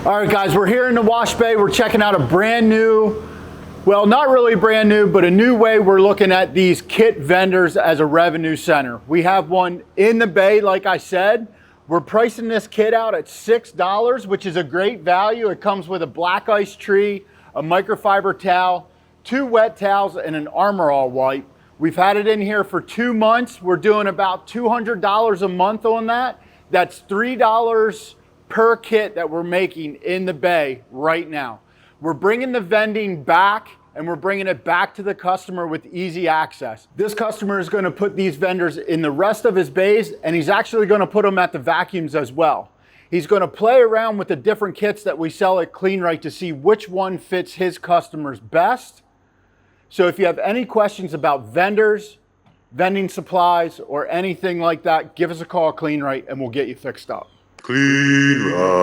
All right guys, we're here in the wash bay. We're checking out a brand new, well, not really brand new, but a new way we're looking at these kit vendors as a revenue center. We have one in the bay, like I said. We're pricing this kit out at $6, which is a great value. It comes with a black ice tree, a microfiber towel, 2 wet towels, and an Armor All wipe. We've had it in here for 2 months. We're doing about $200 a month on that. That's $3 per kit that we're making in the bay right now. We're bringing the vending back, and we're bringing it back to the customer with easy access. This customer is going to put these vendors in the rest of his bays, and he's actually going to put them at the vacuums as well. He's going to play around with the different kits that we sell at Kleen-Rite to see which one fits his customers best. So if you have any questions about vendors, vending supplies, or anything like that, give us a call at Kleen-Rite and we'll get you fixed up. Kleen-Rite.